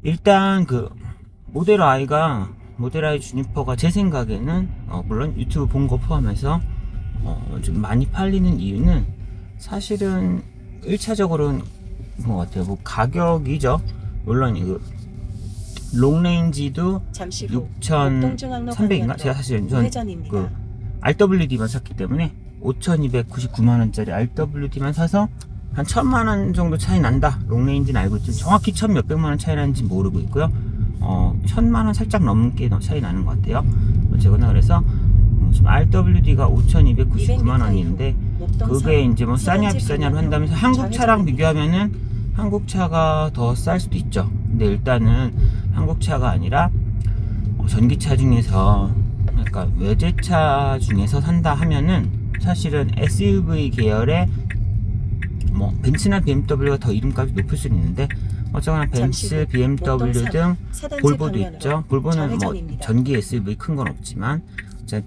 일단 그 모델 I 주니퍼가 제 생각에는 물론 유튜브 본 거 포함해서 좀 많이 팔리는 이유는 사실은 1차적으로는 뭐 같아요. 뭐 가격이죠. 물론 이거 롱레인지도 6,300인가? 제가 사실 그 RWD만 샀기 때문에 5,299만원짜리 RWD만 사서 한 1,000만원 정도 차이 난다. 롱레인지는 알고 있지만 정확히 1,000몇백만원 차이 나는지 모르고 있고요. 1,000만원 살짝 넘게 차이 나는 것 같아요. 어쨌거나 그래서 지금 RWD가 5,299만원인데 그게 이제 뭐 싸냐 비싸냐로 한다면서 한국 차랑 비교하면은 한국 차가 더 쌀 수도 있죠. 근데 일단은 한국 차가 아니라 전기차 중에서 그러니까 외제차 중에서 산다 하면은 사실은 SUV 계열의 뭐 벤츠나 BMW가 더 이름값이 높을 수는 있는데 어쩌거나 벤츠, BMW 등 볼보도 있죠. 볼보는 뭐 전기 SUV 큰 건 없지만 제가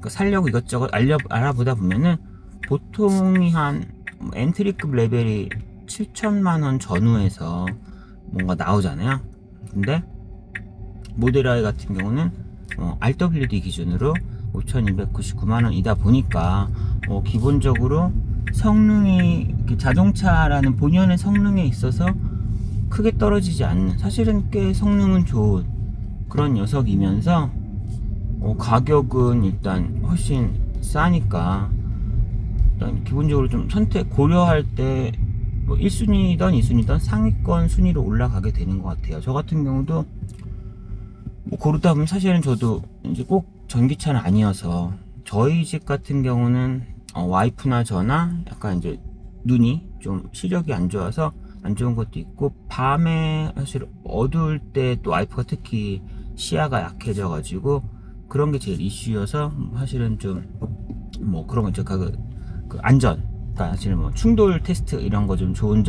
살려고 이것저것 알아보다 보면은 보통이 한 엔트리급 레벨이 7천만원 전후에서 뭔가 나오잖아요. 근데 모델 Y 같은 경우는 RWD 기준으로 5,299만원이다 보니까 기본적으로 성능이 자동차라는 본연의 성능에 있어서 크게 떨어지지 않는, 사실은 꽤 성능은 좋은 그런 녀석이면서 가격은 일단 훨씬 싸니까 일단 기본적으로 좀 선택 고려할 때 뭐 1순위든 2순위든 상위권 순위로 올라가게 되는 것 같아요. 저 같은 경우도 뭐 고르다 보면 사실은 저도 이제 꼭 전기차는 아니어서 저희 집 같은 경우는 와이프나 저나 약간 이제 눈이 좀 시력이 안 좋아서 안 좋은 것도 있고 밤에 사실 어두울 때 또 와이프가 특히 시야가 약해져 가지고 그런 게 제일 이슈여서 사실은 좀 뭐 그런 거 있죠. 그 안전, 그러니까 사실 뭐 충돌 테스트 이런 거 좀 좋은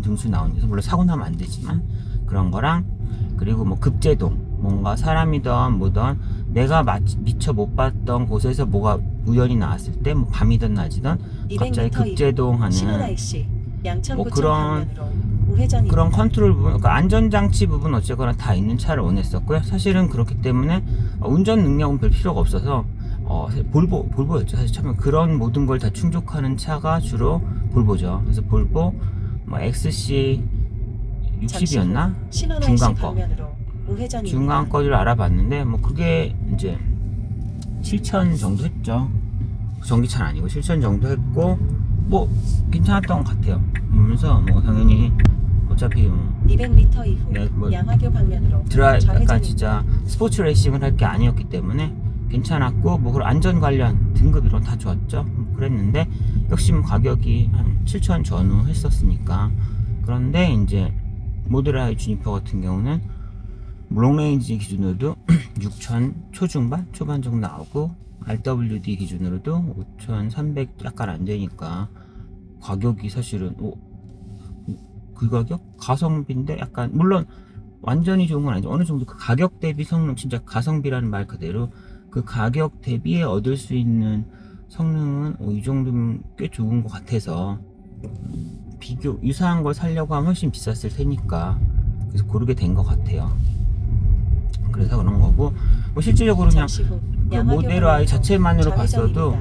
등수 나오는 데서 물론 사고 나면 안 되지만 그런 거랑 그리고 뭐 급제동, 뭔가 사람이든 뭐든 내가 미처 못 봤던 곳에서 뭐가 우연히 나왔을 때 뭐 밤이든 낮이든 갑자기 급제동하는 뭐 그런 컨트롤 부분, 그러니까 안전장치 부분 어쨌거나 다 있는 차를 원했었고요. 사실은 그렇기 때문에 운전 능력은 별 필요가 없어서 볼보였죠. 사실 처음에 그런 모든 걸 다 충족하는 차가 주로 볼보죠. 그래서 볼보 뭐 XC 60이었나? 중간 거를 알아봤는데 뭐 그게 이제 7천 정도 했죠. 전기차는 아니고 7천 정도 했고 뭐 괜찮았던 것 같아요. 그러면서 뭐 당연히 어차피 200m 이후 양화교 방면으로 약간 진짜 스포츠 레이싱을 할 게 아니었기 때문에 괜찮았고 뭐 그런 안전 관련 등급 이런 다 좋았죠. 그랬는데 역시 뭐 가격이 한 7천 전후 했었으니까. 그런데 이제 모델 Y 주니퍼 같은 경우는 롱레인지 기준으로도 6천 초중반 초반 정도 나오고 RWD 기준으로도 5,300 약간 안 되니까 가격이 사실은 그 가격? 가성비인데 약간 물론 완전히 좋은 건 아니죠. 어느 정도 그 가격 대비 성능, 진짜 가성비라는 말 그대로 그 가격 대비에 얻을 수 있는 성능은 이 정도면 꽤 좋은 것 같아서 유사한 걸 사려고 하면 훨씬 비쌌을 테니까 그래서 고르게 된 것 같아요. 그래서 그런 거고 뭐 실질적으로 그냥 그 모델 Y 자체만으로 봤어도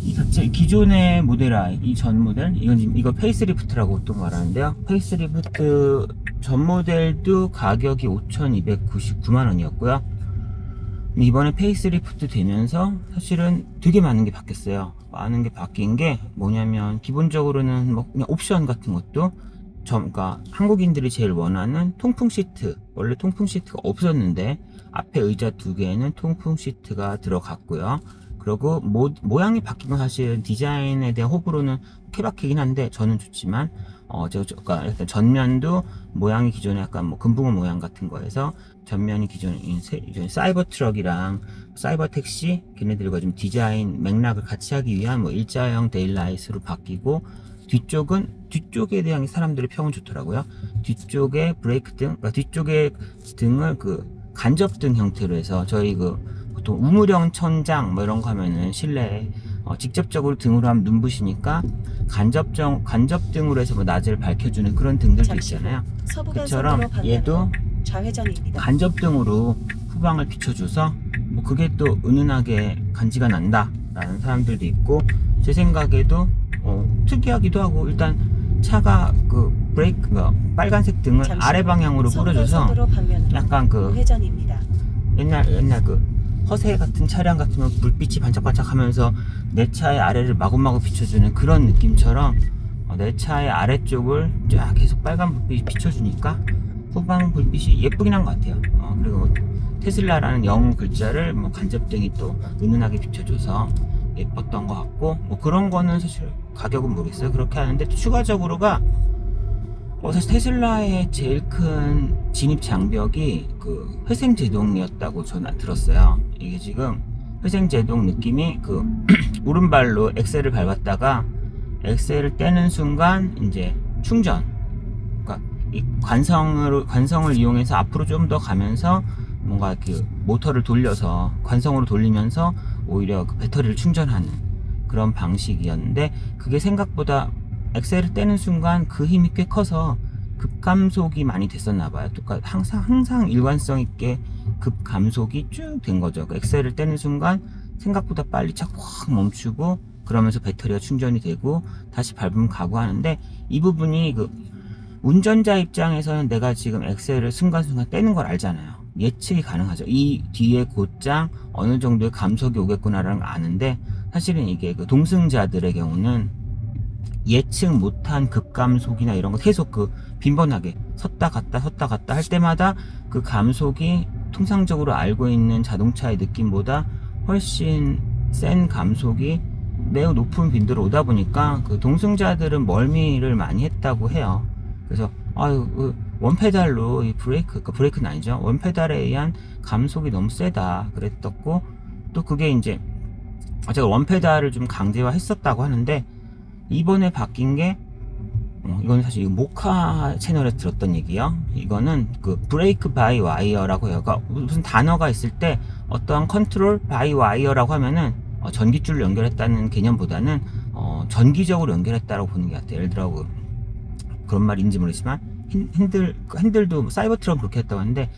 이 자체 기존의 모델 Y 이 전 모델 이거 페이스리프트라고 또 말하는데요. 페이스리프트 전 모델도 가격이 5,299만원이었고요. 이번에 페이스리프트 되면서 사실은 되게 많은 게 바뀌었어요. 많은 게 바뀐 게 뭐냐면 기본적으로는 뭐 그냥 옵션 같은 것도 그러니까 한국인들이 제일 원하는 통풍 시트, 원래 통풍 시트가 없었는데 앞에 의자 2개에는 통풍 시트가 들어갔고요. 그리고 모양이 바뀐 건 사실 디자인에 대한 호불호는 케바케긴 한데 저는 좋지만 제가 일단 전면도 모양이 기존에 약간 뭐 금붕어 모양 같은 거에서 전면이 기존에 사이버 트럭이랑 사이버 택시 걔네들과 좀 디자인 맥락을 같이 하기 위한 뭐 일자형 데일라이트로 바뀌고 뒤쪽에 대한 사람들의 평은 좋더라고요. 뒤쪽에 브레이크 등, 그러니까 뒤쪽에 등을 그 간접등 형태로 해서 저희 그 보통 우물형 천장 뭐 이런 거 하면은 실내에 직접적으로 등으로 하면 눈부시니까 간접 등으로 해서 뭐 낮을 밝혀주는 그런 등들도 잠시 후 있잖아요. 서부간선도로 그처럼 얘도 좌회전입니다. 간접 등으로 후방을 비춰줘서 뭐 그게 또 은은하게 간지가 난다 라는 사람들도 있고, 제 생각에도 특이하기도 하고, 일단 차가 그 브레이크 빨간색 등을 잠시 아래 방향으로 뿌려줘서 서부간선도로 방면으로 약간 그 우회전입니다. 옛날 그 허세 같은 차량 같으면 불빛이 반짝반짝 하면서 내 차의 아래를 마구마구 비춰주는 그런 느낌처럼 내 차의 아래쪽을 쫙 계속 빨간 불빛이 비춰주니까 후방 불빛이 예쁘긴 한 것 같아요. 그리고 테슬라라는 영어 글자를 뭐 간접등이 또 은은하게 비춰줘서 예뻤던 것 같고, 뭐 그런 거는 사실 가격은 모르겠어요. 그렇게 하는데 추가적으로가 사실 테슬라의 제일 큰 진입 장벽이 그 회생 제동이었다고 저는 들었어요. 이게 지금 회생 제동 느낌이 그 오른발로 엑셀을 밟았다가 엑셀을 떼는 순간 이제 충전, 그러니까 이 관성을 이용해서 앞으로 좀 더 가면서 뭔가 그 모터를 돌려서 관성으로 돌리면서 오히려 그 배터리를 충전하는 그런 방식이었는데, 그게 생각보다 엑셀을 떼는 순간 그 힘이 꽤 커서 급감속이 많이 됐었나봐요. 그러니까 항상 일관성 있게 급감속이 쭉 된 거죠. 그 엑셀을 떼는 순간 생각보다 빨리 착 확 멈추고, 그러면서 배터리가 충전이 되고 다시 밟으면 가고 하는데, 이 부분이 그 운전자 입장에서는 내가 지금 엑셀을 순간순간 떼는 걸 알잖아요. 예측이 가능하죠. 이 뒤에 곧장 어느 정도의 감속이 오겠구나라는 걸 아는데, 사실은 이게 그 동승자들의 경우는 예측 못한 급감속이나 이런 거 계속 그 빈번하게 섰다 갔다 할 때마다 그 감속이 통상적으로 알고 있는 자동차의 느낌보다 훨씬 센 감속이 매우 높은 빈도로 오다 보니까 그 동승자들은 멀미를 많이 했다고 해요. 그래서 그 원페달로 이 브레이크는 아니죠. 원페달에 의한 감속이 너무 세다 그랬었고, 또 그게 이제 제가 원페달을 좀 강제화 했었다고 하는데, 이번에 바뀐 게 이건 사실 모카 채널에 들었던 얘기요. 이거는 그 브레이크 바이 와이어라고 해요. 그러니까 무슨 단어가 있을 때 어떠한 컨트롤 바이 와이어라고 하면은 전기줄을 연결했다는 개념보다는 전기적으로 연결했다라고 보는 게 같아요. 예를 들어 그런 말인지 모르겠지만 핸들도 사이버 트럭 그렇게 했다고 하는데,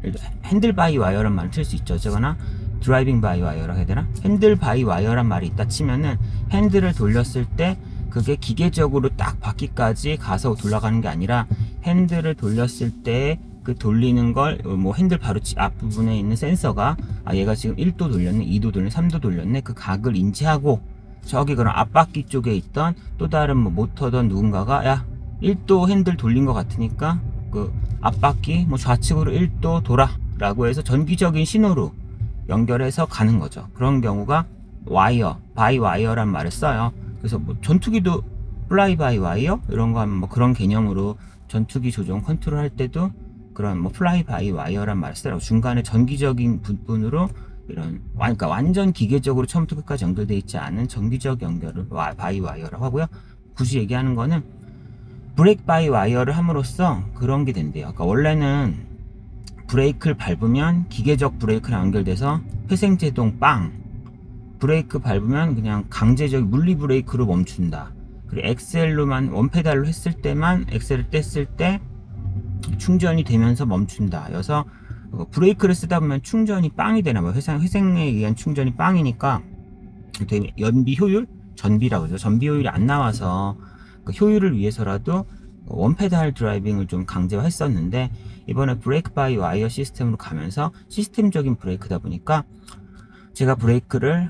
예를 들어 핸들 바이 와이어란 말을 쓸 수 있죠. 어쨌거나 드라이빙 바이 와이어라고 해야 되나? 핸들 바이 와이어란 말이 있다 치면은 핸들을 돌렸을 때 그게 기계적으로 딱 바퀴까지 가서 돌아가는 게 아니라, 핸들을 돌렸을 때 그 돌리는 걸 뭐 핸들 바로 앞부분에 있는 센서가 얘가 지금 1도 돌렸네, 2도 돌렸네, 3도 돌렸네, 그 각을 인지하고 저기 그런 앞바퀴 쪽에 있던 또 다른 뭐 모터든 누군가가 야 1도 핸들 돌린 것 같으니까 그 앞바퀴 뭐 좌측으로 1도 돌아 라고 해서 전기적인 신호로 연결해서 가는 거죠. 그런 경우가 와이어, 바이 와이어란 말을 써요. 그래서 뭐 전투기도 플라이 바이 와이어 이런 거 하면 뭐 그런 개념으로 전투기 조종 컨트롤 할 때도 그런 뭐 플라이 바이 와이어란 말을 써요. 중간에 전기적인 부분으로 이런 그러니까 완전 기계적으로 처음부터 끝까지 연결되어 있지 않은 전기적 연결을 바이 와이어라고 하고요. 굳이 얘기하는 거는 브레이크 바이 와이어를 함으로써 그런 게 된대요. 그러니까 원래는 브레이크를 밟으면 기계적 브레이크랑 연결돼서 회생제동 빵, 브레이크 밟으면 그냥 강제적 물리 브레이크로 멈춘다. 그리고 엑셀로만 원페달로 했을 때만 엑셀을 뗐을 때 충전이 되면서 멈춘다. 여서 브레이크를 쓰다 보면 충전이 빵이 되나 봐요. 회생에 의한 충전이 빵이니까 되게 연비 효율? 전비라고 그러죠. 전비 효율이 안 나와서 그 효율을 위해서라도 원페달 드라이빙을 좀 강제화 했었는데, 이번에 브레이크 바이 와이어 시스템으로 가면서 시스템적인 브레이크다 보니까 제가 브레이크를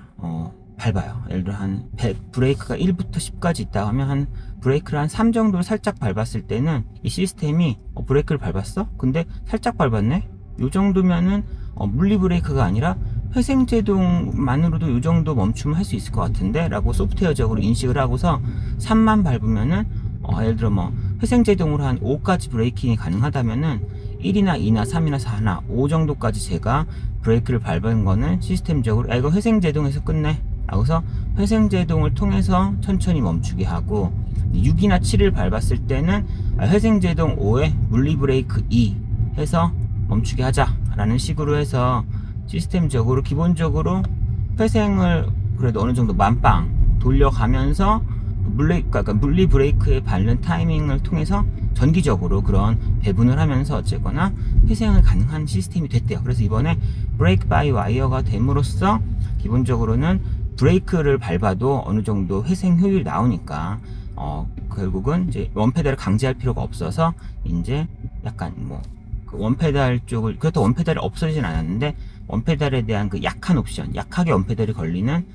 밟아요. 예를 들어 한 100, 브레이크가 1부터 10까지 있다 하면 한 브레이크를 한 3 정도를 살짝 밟았을 때는 이 시스템이 브레이크를 밟았어? 근데 살짝 밟았네? 요 정도면은 물리 브레이크가 아니라 회생제동만으로도 요 정도 멈춤을 할 수 있을 것 같은데 라고 소프트웨어적으로 인식을 하고서 3만 밟으면은 예를 들어 뭐 회생제동으로 한 5까지 브레이킹이 가능하다면은 1이나 2나 3이나 4나 5 정도까지 제가 브레이크를 밟은 거는 시스템적으로 이거 회생제동에서 끝내 라고서 회생제동을 통해서 천천히 멈추게 하고, 6이나 7을 밟았을 때는 회생제동 5에 물리브레이크 2 해서 멈추게 하자 라는 식으로 해서 시스템적으로 기본적으로 회생을 그래도 어느 정도 만빵 돌려가면서 그러니까 물리 브레이크의 밟는 타이밍을 통해서 전기적으로 그런 배분을 하면서 어쨌거나 회생을 가능한 시스템이 됐대요. 그래서 이번에 브레이크 바이 와이어가 됨으로써 기본적으로는 브레이크를 밟아도 어느 정도 회생 효율이 나오니까 결국은 이제 원페달을 강제할 필요가 없어서 이제 약간 그 원페달 쪽을, 그렇다고 원페달이 없어지진 않았는데 원페달에 대한 그 약한 옵션, 약하게 원페달이 걸리는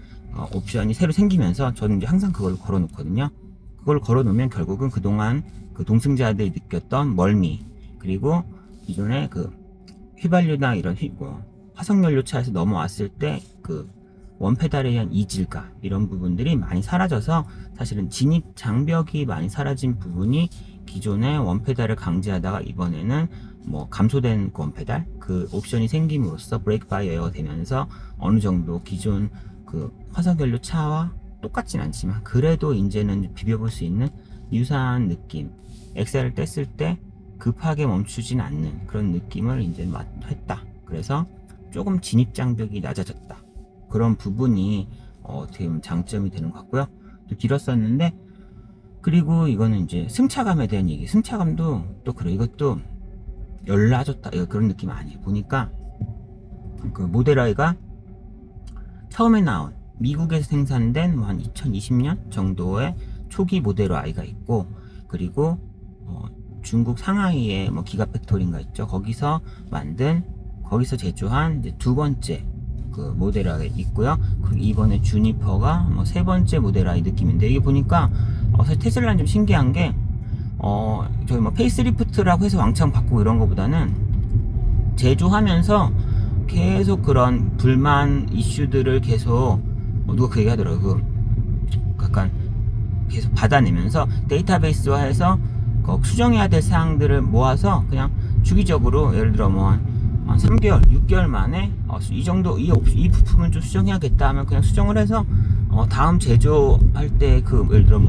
옵션이 새로 생기면서 저는 이제 항상 그걸 걸어 놓거든요. 그걸 걸어 놓으면 결국은 그동안 그 동승자들이 느꼈던 멀미, 그리고 기존의 그 휘발유나 이런 화석연료 차에서 넘어왔을 때 그 원페달에 의한 이질감, 이런 부분들이 많이 사라져서 사실은 진입 장벽이 많이 사라진 부분이 기존의 원페달을 강제하다가 이번에는 감소된 원페달 그 옵션이 생김으로써 브레이크 바이 웨어가 되면서 어느 정도 기존 그 화석연료 차와 똑같진 않지만 그래도 이제는 비벼볼 수 있는 유사한 느낌, 엑셀을 뗐을 때 급하게 멈추진 않는 그런 느낌을 이제 했다. 그래서 조금 진입 장벽이 낮아졌다. 그런 부분이 어떻게 보면 장점이 되는 것 같고요. 또 길었었는데, 그리고 이거는 이제 승차감에 대한 얘기. 승차감도 또 그래, 이것도 열나졌다, 그런 느낌 아니에요. 보니까 그 모델 I가 처음에 나온 미국에서 생산된 한 2020년 정도의 초기 모델 I가 있고, 그리고 중국 상하이의 기가팩토리인가 있죠. 거기서 제조한 이제 두 번째 그 모델 I 있고요. 그리고 이번에 주니퍼가 세 번째 모델 I 느낌인데, 이게 보니까 사실 테슬라는 좀 신기한 게 저희 페이스리프트라고 해서 왕창 바꾸고 이런 거보다는 제조하면서 계속 그런 불만 이슈들을 계속 누가 그 얘기 하더라고요. 약간 계속 받아내면서 데이터베이스화해서 수정해야 될 사항들을 모아서 그냥 주기적으로, 예를 들어 한 3개월, 6개월 만에 이 정도 이 부품은 좀 수정해야겠다 하면 그냥 수정을 해서 다음 제조할 때 예를 들어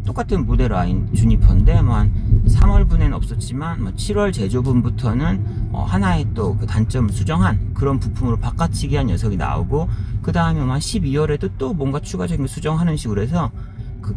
똑같은 모델 라인 주니퍼인데 한 3월분에는 없었지만 7월 제조분부터는 하나의 또 그 단점을 수정한 그런 부품으로 바꿔치기 한 녀석이 나오고, 그 다음에 한 12월에도 또 뭔가 추가적인 걸 수정하는 식으로 해서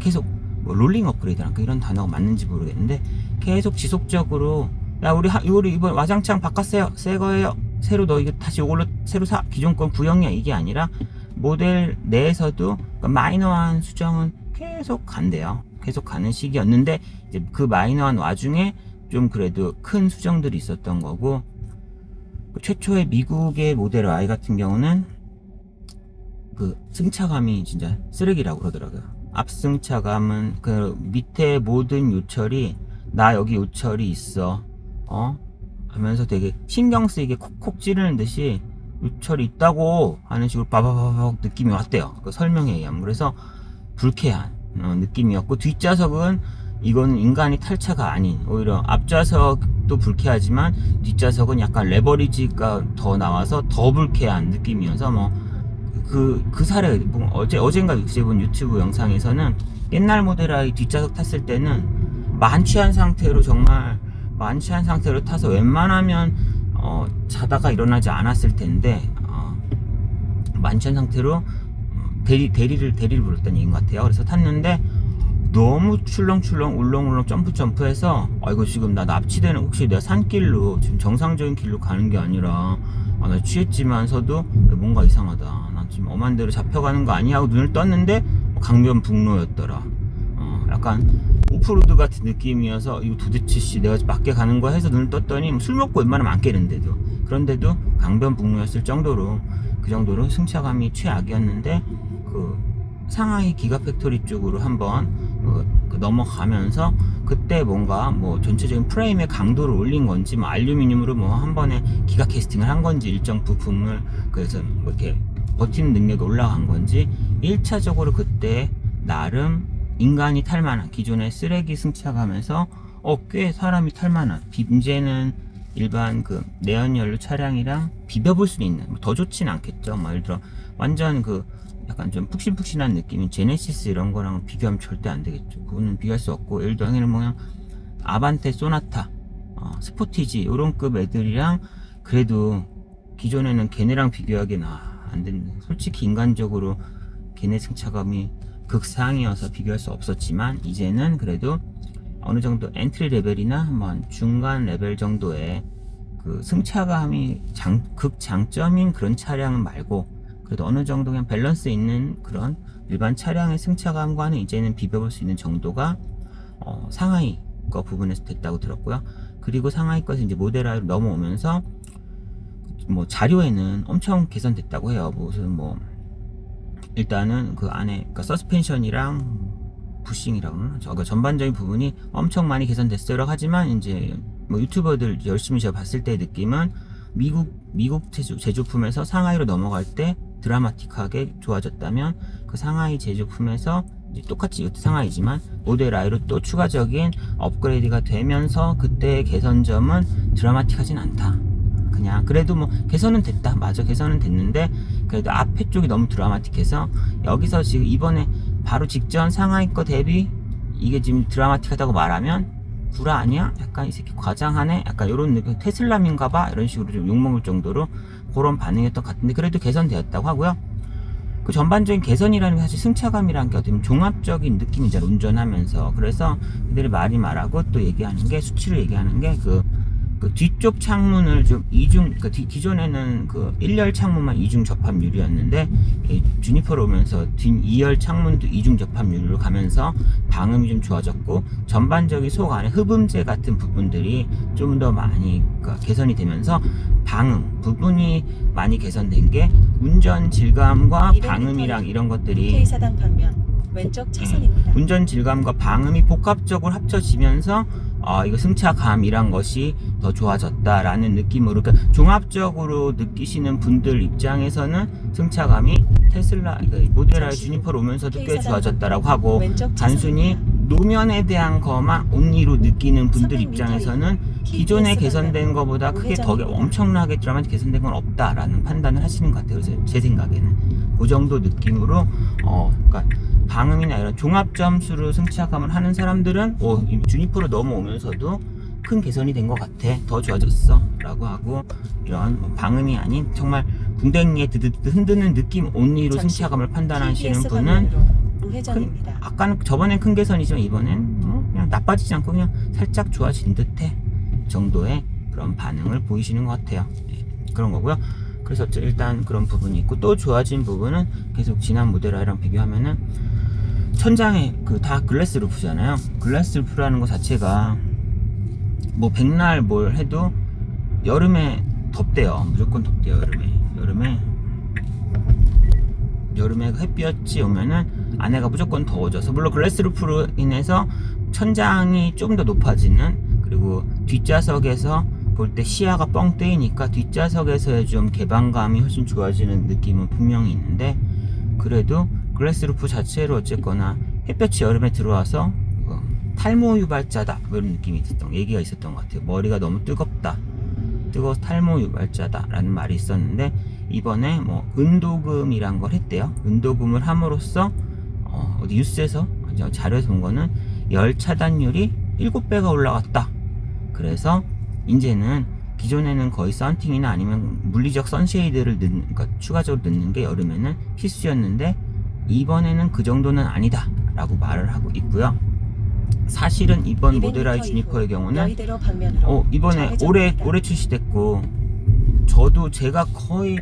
계속 롤링 업그레이드랑 이런 단어가 맞는지 모르겠는데 계속 지속적으로, 야 우리 이번 와장창 바꿨어요, 새 거예요, 새로 너 이거 다시 이걸로 새로 사, 기존 건 구형이야, 이게 아니라 모델 내에서도 마이너한 수정은 계속 간대요. 계속 가는 시기였는데, 이제 그 마이너한 와중에 좀 그래도 큰 수정들이 있었던 거고, 최초의 미국의 모델 Y 같은 경우는 그 승차감이 진짜 쓰레기라고 그러더라고요. 앞승차감은 그 밑에 모든 요철이 나 여기 요철이 있어 하면서 되게 신경 쓰이게 콕콕 찌르는 듯이 요철이 있다고 하는 식으로 바바바박 느낌이 왔대요. 그 설명에 의하면. 그래서 불쾌한 느낌이었고, 뒷좌석은 이건 인간이 탈 차가 아닌, 오히려 앞좌석도 불쾌하지만 뒷좌석은 약간 레버리지가 더 나와서 더 불쾌한 느낌이어서 그 사례 어젠가 육지에 본 유튜브 영상에서는 옛날 모델 I 뒷좌석 탔을 때는 만취한 상태로 타서 웬만하면 자다가 일어나지 않았을 텐데 만취한 상태로 대리를 불렀다는 얘기인 것 같아요. 그래서 탔는데 너무 출렁출렁 울렁울렁 점프해서 이거 지금 나 납치되는, 혹시 내가 산길로 지금 정상적인 길로 가는 게 아니라 나 취했지만서도 뭔가 이상하다, 나 지금 엄한 데로 잡혀가는 거 아니야 하고 눈을 떴는데 강변북로였더라. 약간 오프로드 같은 느낌이어서 이거 도대체 내가 맞게 가는 거야 해서 눈을 떴더니 술 먹고 웬만하면 안 깨는데도, 그런데도 강변북로였을 정도로, 그 정도로 승차감이 최악이었는데, 그 상하이 기가팩토리 쪽으로 한번 넘어가면서 그때 뭔가 전체적인 프레임의 강도를 올린 건지 알루미늄으로 한 번에 기가 캐스팅을 한 건지, 일정 부품을 그래서 이렇게 버티는 능력이 올라간 건지 1차적으로 그때 나름 인간이 탈만한, 기존의 쓰레기 승차감에서 꽤 사람이 탈만한, 이제는 일반 그 내연연료 차량이랑 비벼볼 수 있는, 더 좋진 않겠죠. 예를 들어 완전 약간 좀 푹신푹신한 느낌인 제네시스 이런 거랑 비교하면 절대 안 되겠죠. 그거는 비교할 수 없고, 예를 들어 그냥 아반떼, 소나타, 스포티지 이런 급 애들이랑 그래도 기존에는 걔네랑 비교하기는 안 되는, 솔직히 인간적으로 걔네 승차감이 극상이어서 비교할 수 없었지만 이제는 그래도 어느 정도 엔트리 레벨이나 한번 중간 레벨 정도의 그 승차감이 극장점인 그런 차량은 말고 그래도 어느 정도 그냥 밸런스 있는 그런 일반 차량의 승차감과는 이제는 비벼볼 수 있는 정도가 상하이 거 부분에서 됐다고 들었고요. 그리고 상하이 것이 이제 모델 I로 넘어오면서 뭐 자료에는 엄청 개선됐다고 해요. 무슨 뭐 일단은 그 안에 그러니까 서스펜션이랑 부싱이라고 하나? 그 전반적인 부분이 엄청 많이 개선됐어요. 하지만 이제 뭐 유튜버들 열심히 제가 봤을 때의 느낌은 미국 제조품에서 상하이로 넘어갈 때 드라마틱하게 좋아졌다면 그 상하이 제조품에서 이제 똑같이 이것도 상하이지만 모델 I로 또 추가적인 업그레이드가 되면서 그때의 개선점은 드라마틱하진 않다. 그냥 그래도 뭐 개선은 됐다. 맞아, 개선은 됐는데 그래도 앞에 쪽이 너무 드라마틱해서 여기서 지금 이번에 바로 직전 상하이 거 대비 이게 지금 드라마틱하다고 말하면 구라 아니야? 약간 이 새끼 과장하네? 약간 이런 느낌, 테슬라민가봐? 이런 식으로 좀 욕먹을 정도로 그런 반응이었던 것 같은데 그래도 개선되었다고 하고요. 그 전반적인 개선이라는 게 사실 승차감이라는 게 어떻게 보면 종합적인 느낌이잖아, 운전하면서. 그래서 그들이 말이 말하고 또 얘기하는 게 수치로 얘기하는 게 그 뒤쪽 창문을 좀 기존에는 그 1열 창문만 이중 접합률이었는데 주니퍼로 오면서 뒷 2열 창문도 이중 접합률로 가면서 방음이 좀 좋아졌고 전반적인 속 안에 흡음재 같은 부분들이 좀 더 많이 개선이 되면서 방음 부분이 많이 개선된 게 운전 질감과 방음이랑 이런 것들이 K사당 방면 왼쪽 차선입니다. 운전 질감과 방음이 복합적으로 합쳐지면서 이거 승차감이란 것이 더 좋아졌다라는 느낌으로, 그러니까 종합적으로 느끼시는 분들 입장에서는 승차감이 테슬라 모델 Y 주니퍼로 오면서도 꽤 좋아졌다라고 하고, 단순히 노면에 대한 것만 온리로 느끼는 분들 입장에서는 기존에 개선된 것보다 크게 더 엄청나게 드라마틱 개선된 건 없다라는 판단을 하시는 것 같아요. 그래서 제 생각에는 그 정도 느낌으로 그러니까 방음이나 이런 종합 점수로 승차감을 하는 사람들은 주니퍼로 넘어오면서도 큰 개선이 된 것 같아, 더 좋아졌어 라고 하고, 이런 방음이 아닌 정말 궁뎅이에 드드드 흔드는 느낌 온리로 승차감을 판단하시는 분은 아까는 저번엔 큰 개선이지만 이번엔 그냥 나빠지지 않고 그냥 살짝 좋아진 듯해 정도의 그런 반응을 보이시는 것 같아요. 그런 거고요. 그래서 일단 그런 부분이 있고, 또 좋아진 부분은 계속 지난 모델 I랑 비교하면은 천장에 다 글래스 루프잖아요. 글래스 루프라는 것 자체가 뭐 백날 뭘 해도 여름에 덥대요. 무조건 덥대요. 여름에 햇볕이 오면은 안에가 무조건 더워져서, 물론 글래스 루프로 인해서 천장이 좀 더 높아지는, 그리고 뒷좌석에서 볼 때 시야가 뻥 떼이니까 뒷좌석에서의 좀 개방감이 훨씬 좋아지는 느낌은 분명히 있는데, 그래도 글래스 루프 자체로 어쨌거나 햇볕이 여름에 들어와서 탈모 유발자다 이런 느낌이 얘기가 있었던 것 같아요. 머리가 너무 뜨거워서 탈모 유발자다 라는 말이 있었는데, 이번에 뭐 은도금이란 걸 했대요. 은도금을 함으로써 어디 뉴스에서 자료에서 본 거는 열 차단율이 7배가 올라갔다. 그래서 이제는 기존에는 거의 썬팅이나 아니면 물리적 선쉐이드를 그러니까 추가적으로 넣는 게 여름에는 필수였는데, 이번에는 그 정도는 아니다 라고 말을 하고 있고요. 사실은 이번 모델 Y 주니퍼의 경우는 이번에 올해 출시됐고, 저도 제가 거의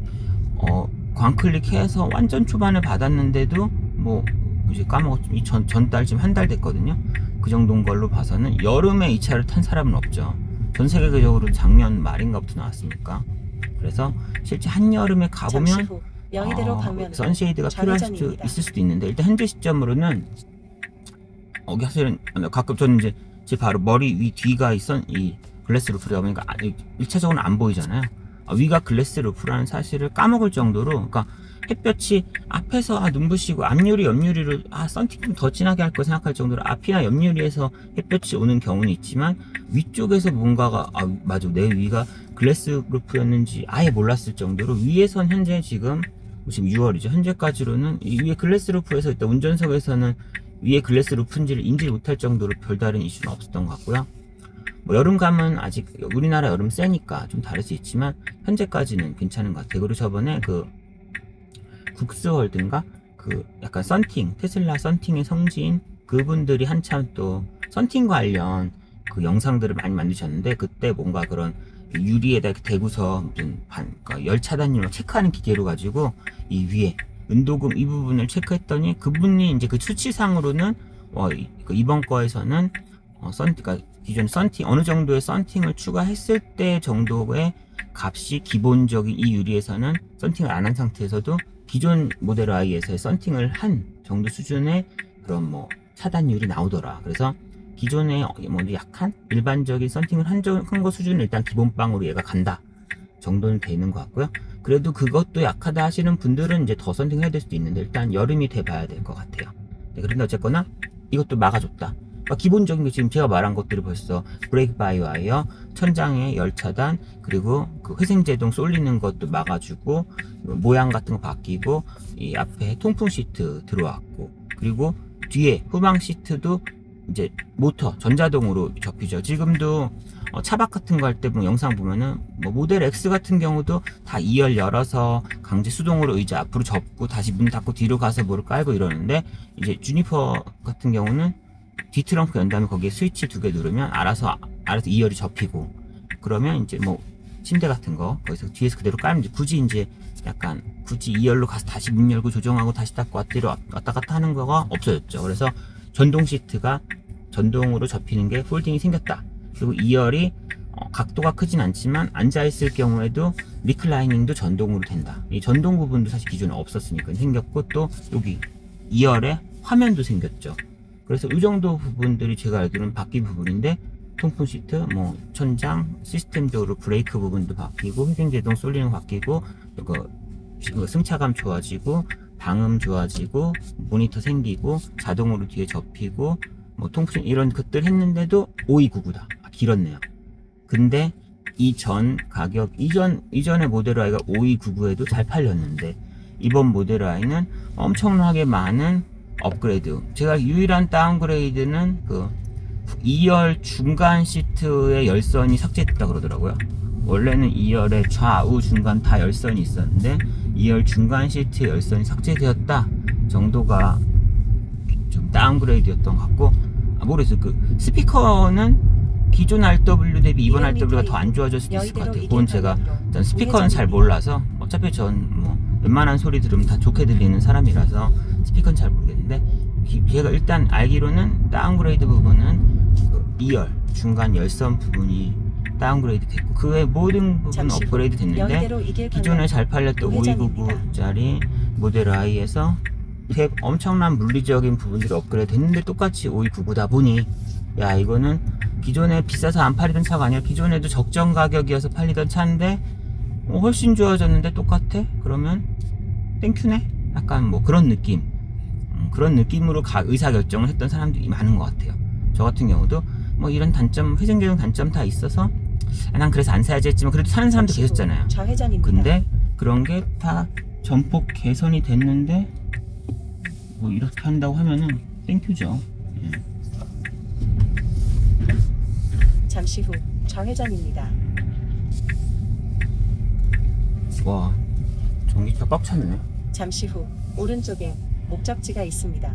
광클릭해서 완전 초반에 받았는데도 뭐 이제 까먹었지만 전달 지금 한 달 됐거든요. 그 정도인 걸로 봐서는 여름에 이 차를 탄 사람은 없죠. 전 세계적으로 작년 말인가부터 나왔으니까. 그래서 실제 한여름에 가보면 선쉐이드가 필요할 수도 있을 수도 있는데, 일단 현재 시점으로는 사실은 가끔 저는 이제 제 바로 머리 위 뒤가 이 글래스 루프다 보니까 1차적으로는 안 보이잖아요. 위가 글래스 루프라는 사실을 까먹을 정도로, 그러니까 햇볕이 앞에서 눈부시고 앞유리 옆유리를 썬팅 좀 더 진하게 할 거 생각할 정도로 앞이나 옆유리에서 햇볕이 오는 경우는 있지만, 위쪽에서 뭔가가 맞아 내 위가 글래스 루프였는지 아예 몰랐을 정도로, 위에선 현재 지금 6월이죠. 현재까지로는 이 위에 글래스 루프에서 일단 운전석에서는 위에 글래스 루프인지를 인지 못할 정도로 별다른 이슈는 없었던 것 같고요. 뭐 여름감은 아직 우리나라 여름 세니까 좀 다를 수 있지만 현재까지는 괜찮은 것 같아요. 그리고 저번에 국스월드인가 그 약간 썬팅, 테슬라 썬팅의 성지인 그분들이 한참 또 썬팅 관련 그 영상들을 많이 만드셨는데, 그때 뭔가 그런 유리에다 이렇게 대고서 무슨 그러니까 열 차단율을 체크하는 기계로 가지고 이 위에 은도금 이 부분을 체크했더니, 그분이 이제 그 수치상으로는 이번 거에서는 그러니까 기존 썬팅 어느 정도의 썬팅을 추가했을 때 정도의 값이 기본적인 이 유리에서는 썬팅을 안 한 상태에서도 기존 모델 Y에서의 썬팅을 한 정도 수준의 그런 뭐 차단율이 나오더라. 그래서 기존에 뭐 약한 일반적인 썬팅을 한 거 수준은 일단 기본빵으로 얘가 간다 정도는 되는 것 같고요. 그래도 그것도 약하다 하시는 분들은 이제 더 썬팅해야 될 수도 있는데, 일단 여름이 돼봐야 될 것 같아요. 네, 그런데 어쨌거나 이것도 막아줬다. 그러니까 기본적인 게 지금 제가 말한 것들이 벌써 브레이크 바이 와이어, 천장의 열 차단, 그리고 그 회생제동 쏠리는 것도 막아주고, 모양 같은 거 바뀌고, 이 앞에 통풍 시트 들어왔고, 그리고 뒤에 후방 시트도 이제 모터 전자동으로 접히죠. 지금도 차박 같은 거 할 때 영상 보면은 뭐 모델 X 같은 경우도 다 2열 열어서 강제 수동으로 의자 앞으로 접고 다시 문 닫고 뒤로 가서 뭐를 깔고 이러는데, 이제 주니퍼 같은 경우는 뒤트렁크 연 다음에 거기에 스위치 2개 누르면 알아서 2열이 접히고, 그러면 이제 뭐 침대 같은 거 거기서 뒤에서 그대로 깔면 이제 굳이 2열로 가서 다시 문 열고 조정하고 다시 닫고 왔다 갔다 하는 거가 없어졌죠. 그래서 전동 시트가 전동으로 접히는 게 폴딩이 생겼다. 그리고 2열이 각도가 크진 않지만 앉아있을 경우에도 리클라이닝도 전동으로 된다. 이 전동 부분도 사실 기존에 없었으니까 생겼고, 또 여기 2열에 화면도 생겼죠. 그래서 이 정도 부분들이 제가 알기로는 바뀐 부분인데, 통풍 시트, 뭐 천장, 시스템적으로 브레이크 부분도 바뀌고, 회생제동 쏠리는 거 바뀌고, 이거 승차감 좋아지고, 방음 좋아지고, 모니터 생기고, 자동으로 뒤에 접히고, 뭐 통풍 이런 것들 했는데도 5299다. 길었네요. 근데 이전 가격, 이전의 모델 Y가 5299에도 잘 팔렸는데, 이번 모델 Y는 엄청나게 많은 업그레이드. 제가 유일한 다운그레이드는 그 2열 중간 시트의 열선이 삭제됐다 그러더라고요. 원래는 2열에 좌우 중간 다 열선이 있었는데 2열 중간 시트 열선이 삭제되었다 정도가 좀 다운그레이드였던 것 같고, 모르겠어요. 그 스피커는 기존 RW 대비 이번 RW가 더 안 좋아질 수도 있을 것 같아요. 그건 제가 일단 스피커는 잘 몰라서, 어차피 전 뭐 웬만한 소리 들으면 다 좋게 들리는 사람이라서 스피커는 잘 모르겠는데, 제가 일단 알기로는 다운그레이드 부분은 그 2열 중간 열선 부분이 다운그레이드 됐고, 그 외 모든 부분 업그레이드 됐는데, 기존에 잘 팔렸던 5299짜리 모델 I에서 엄청난 물리적인 부분들이 업그레이드 됐는데 똑같이 5299다 보니, 야 이거는 기존에 비싸서 안 팔리던 차가 아니라 기존에도 적정 가격이어서 팔리던 차인데 훨씬 좋아졌는데 똑같아? 그러면 땡큐네? 약간 뭐 그런 느낌, 그런 느낌으로 의사결정을 했던 사람들이 많은 것 같아요. 저 같은 경우도 뭐 이런 단점, 회생제동 단점 다 있어서 난 그래서 안 사야지 했지만 그래도 사는 사람도 계셨잖아요. 근데 그런 게 다 전폭 개선이 됐는데 뭐 이렇게 한다고 하면은 땡큐죠. 예. 잠시 후 좌회전입니다. 와, 전기차 꽉 찼네. 잠시 후 오른쪽에 목적지가 있습니다.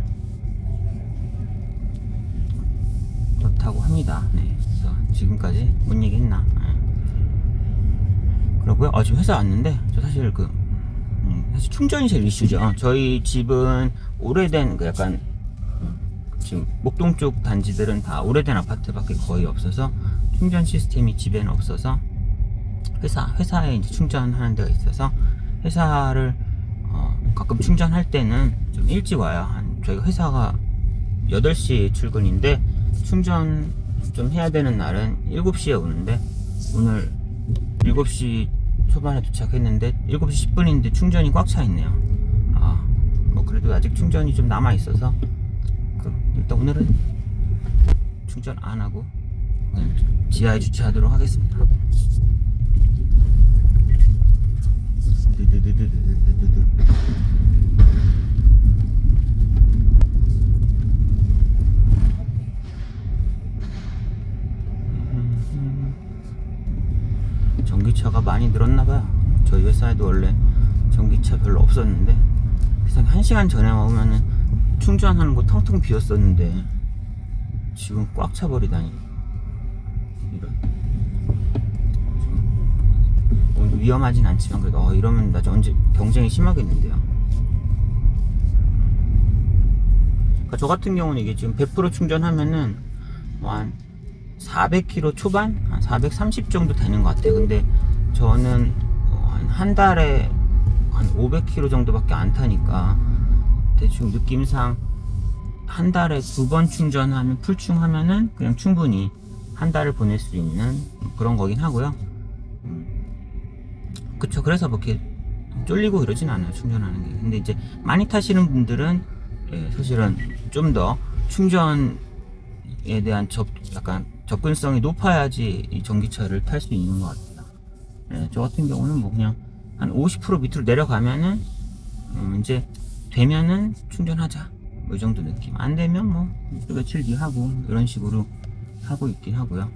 그렇다고 합니다. 네, 그래서 지금까지 뭔 얘기했나? 그러고요. 지금 회사 왔는데 저 사실 사실 충전이 제일 이슈죠. 저희 집은 오래된 약간 지금 목동 쪽 단지들은 다 오래된 아파트밖에 거의 없어서 충전 시스템이 집에는 없어서 회사에 이제 충전하는 데가 있어서 회사를 가끔 충전할 때는 좀 일찍 와요. 저희가 회사가 8시 출근인데 충전 좀 해야 되는 날은 7시에 오는데, 오늘 7시 초반에 도착했는데 7시 10분인데 충전이 꽉 차 있네요. 뭐 그래도 아직 충전이 좀 남아 있어서 일단 오늘은 충전 안 하고 그냥 지하에 주차하도록 하겠습니다. 전기차가 많이 늘었나봐요. 저희 회사에도 원래 전기차 별로 없었는데 세상에 1시간 전에 오면은 충전하는 거 텅텅 비었었는데 지금 꽉 차버리다니. 이런. 좀 위험하진 않지만 그래도 이러면 나 언제 경쟁이 심하겠는데요. 그러니까 저 같은 경우는 이게 지금 100% 충전하면은 뭐 한 400km 초반? 한 430 정도 되는 것 같아요. 근데 저는 한 달에 한 500km 정도밖에 안 타니까 대충 느낌상 한 달에 2번 충전하면 풀충하면은 그냥 충분히 한 달을 보낼 수 있는 그런 거긴 하고요. 그쵸. 그래서 뭐 이렇게 쫄리고 이러진 않아요, 충전하는 게. 근데 이제 많이 타시는 분들은 사실은 좀 더 충전에 대한 약간 접근성이 높아야지 이 전기차를 탈 수 있는 것 같아요. 저 같은 경우는 뭐 그냥 한 50% 밑으로 내려가면은 이제 되면은 충전하자 뭐 이 정도 느낌. 안 되면 뭐 또 며칠 뒤에 하고 이런 식으로 하고 있긴 하고요.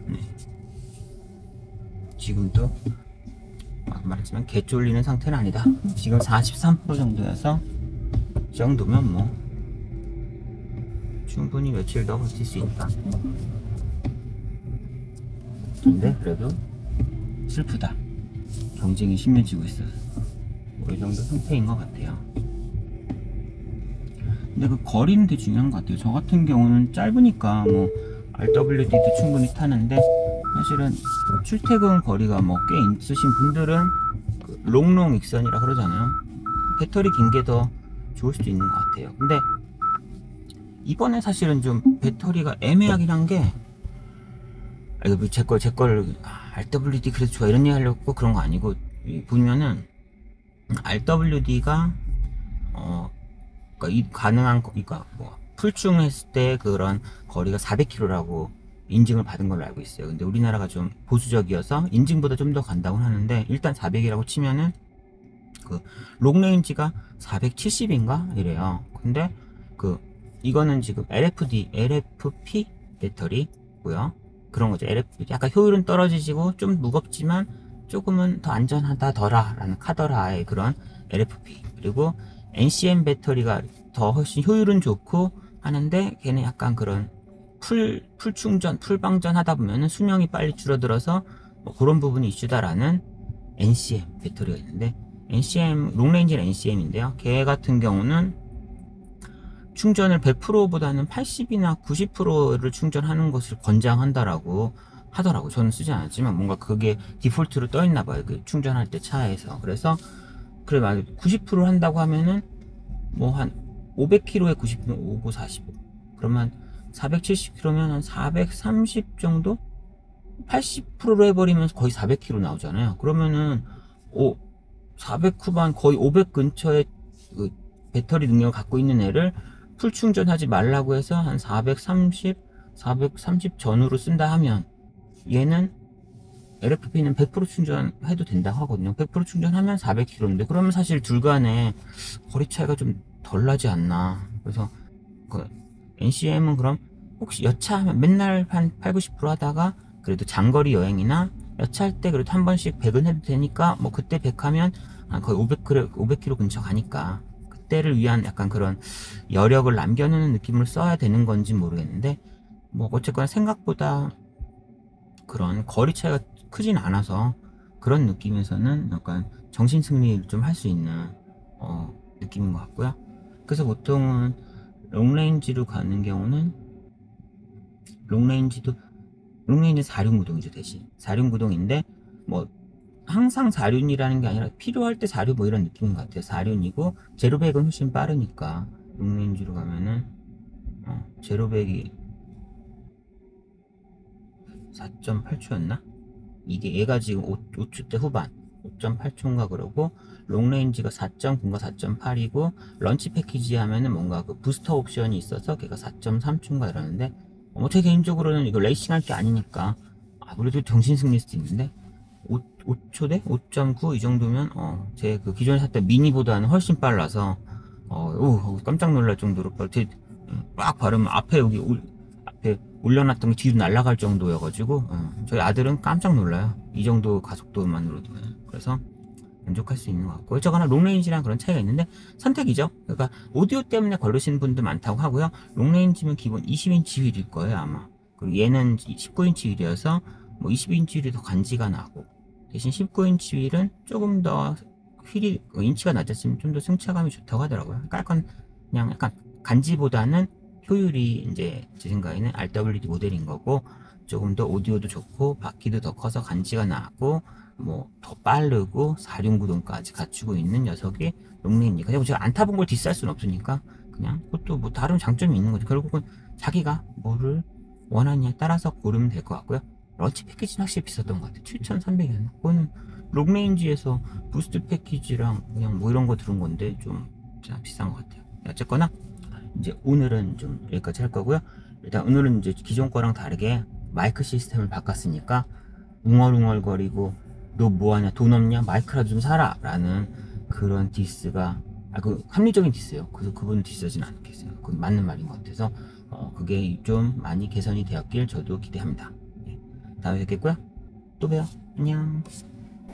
지금도 아까 말했지만 개 쫄리는 상태는 아니다. 지금 43% 정도여서 이 정도면 뭐 충분히 며칠 더 버틸 수 있다. 근데 그래도 슬프다. 경쟁이 심해지고 있어서 뭐 이 정도 상태인 것 같아요. 근데 그 거리는 되게 중요한 것 같아요. 저 같은 경우는 짧으니까 뭐 RWD도 충분히 타는데 사실은 출퇴근 거리가 뭐 꽤 있으신 분들은 그 롱롱 익선이라 그러잖아요. 배터리 긴 게 더 좋을 수도 있는 것 같아요. 근데 이번에 사실은 좀 배터리가 애매하긴 한 게 제걸 RWD 그래도 좋아 이런 얘기 하려고 그런 거 아니고 보면은 RWD가 그러니까 가능한 그러니까 뭐 풀충했을 때 그런 거리가 400km라고 인증을 받은 걸로 알고 있어요. 근데 우리나라가 좀 보수적이어서 인증보다 좀 더 간다고 하는데 일단 400이라고 치면은 그 롱레인지가 470인가 이래요. 근데 그 이거는 지금 LFP 배터리고요. 그런 거죠. LFP 약간 효율은 떨어지고 좀 무겁지만 조금은 더 안전하다더라라는 카더라의 그런 LFP. 그리고 NCM 배터리가 더 훨씬 효율은 좋고 하는데 걔는 약간 그런 풀충전, 풀방전 하다 보면은 수명이 빨리 줄어들어서 뭐 그런 부분이 이슈다라는 NCM 배터리가 있는데 NCM, 롱레인지는 NCM인데요. 걔 같은 경우는 충전을 100%보다는 80이나 90%를 충전하는 것을 권장한다라고 하더라고. 저는 쓰지 않았지만 뭔가 그게 디폴트로 떠있나봐요. 그 충전할 때 차에서. 그래서 그래 만약 90% 한다고 하면은 뭐 한 500km에 90면 5, 45 그러면 470km면 한 430 정도? 80%로 해버리면 거의 400km 나오잖아요. 그러면은 400 후반 거의 500 근처에 그 배터리 능력을 갖고 있는 애를 풀 충전하지 말라고 해서 한 430 전후로 쓴다 하면 얘는 LFP는 100% 충전해도 된다고 하거든요. 100% 충전하면 400km인데 그러면 사실 둘 간에 거리 차이가 좀 덜 나지 않나. 그래서 그 NCM은 그럼 혹시 여차하면 맨날 한 8, 90% 하다가 그래도 장거리 여행이나 여차할 때 그래도 한 번씩 100은 해도 되니까 뭐 그때 100 하면 거의 500km 근처 가니까 그때를 위한 약간 그런 여력을 남겨놓는 느낌을 써야 되는 건지 모르겠는데 뭐 어쨌거나 생각보다 그런 거리 차이가 크진 않아서 그런 느낌에서는 약간 정신승리를 좀 할 수 있는 느낌인 것 같고요. 그래서 보통은 롱레인지로 가는 경우는 롱레인지는 4륜구동이죠. 대신 4륜구동인데 뭐 항상 4륜이라는 게 아니라 필요할 때 4륜 뭐 이런 느낌인 것 같아요. 4륜이고 제로백은 훨씬 빠르니까 롱레인지로 가면은 제로백이 4.8초였나? 이게 얘가 지금 5초대 후반 5.8초인가 그러고 롱레인지가 4.9인가 4.8이고 런치 패키지 하면은 뭔가 그 부스터 옵션이 있어서 걔가 4.3초인가 이러는데 제 개인적으로는 이거 레이싱 할 게 아니니까 아무래도 정신승리일 수도 있는데 5초대 5.9 이 정도면 제 그 기존에 샀던 미니보다는 훨씬 빨라서 깜짝 놀랄 정도로 빡 바르면 앞에 올려놨던 게 뒤로 날아갈 정도여가지고 저희 아들은 깜짝 놀라요. 이 정도 가속도만으로도. 그래서 만족할 수 있는 것 같고, 어쩌거나 롱레인지랑 그런 차이가 있는데 선택이죠. 그러니까 오디오 때문에 고르시는 분들 많다고 하고요. 롱레인지면 기본 20인치 휠일 거예요 아마. 그리고 얘는 19인치 휠이어서 뭐 20인치 휠이 더 간지가 나고, 대신 19인치 휠은 조금 더 휠이 인치가 낮았으면 좀 더 승차감이 좋다고 하더라고요. 그냥 약간 간지보다는 효율이 이제 제 생각에는 RWD 모델인 거고, 조금 더 오디오도 좋고 바퀴도 더 커서 간지가 나고 뭐 더 빠르고 4륜구동까지 갖추고 있는 녀석이 롱레인지가. 그냥 제가 안 타본 걸 디스할 수는 없으니까 그냥 그것도 뭐 다른 장점이 있는 거죠. 결국은 자기가 뭐를 원하느냐에 따라서 고르면 될 것 같고요. 런치 패키지는 확실히 비쌌던 것 같아요. 7,300원. 그거는 롱레인지에서 부스트 패키지랑 그냥 뭐 이런 거 들은 건데 좀 비싼 것 같아요. 어쨌거나 이제 오늘은 좀 여기까지 할 거고요. 일단 오늘은 이제 기존 거랑 다르게 마이크 시스템을 바꿨으니까 웅얼웅얼거리고 너 뭐하냐, 돈 없냐, 마이크라도 좀 사라 라는 그런 디스가 그 합리적인 디스예요. 그래서 그분 디스하진 않겠어요. 그건 맞는 말인 것 같아서 그게 좀 많이 개선이 되었길 저도 기대합니다. 다음에 뵙겠고요. 또 봬요. 안녕.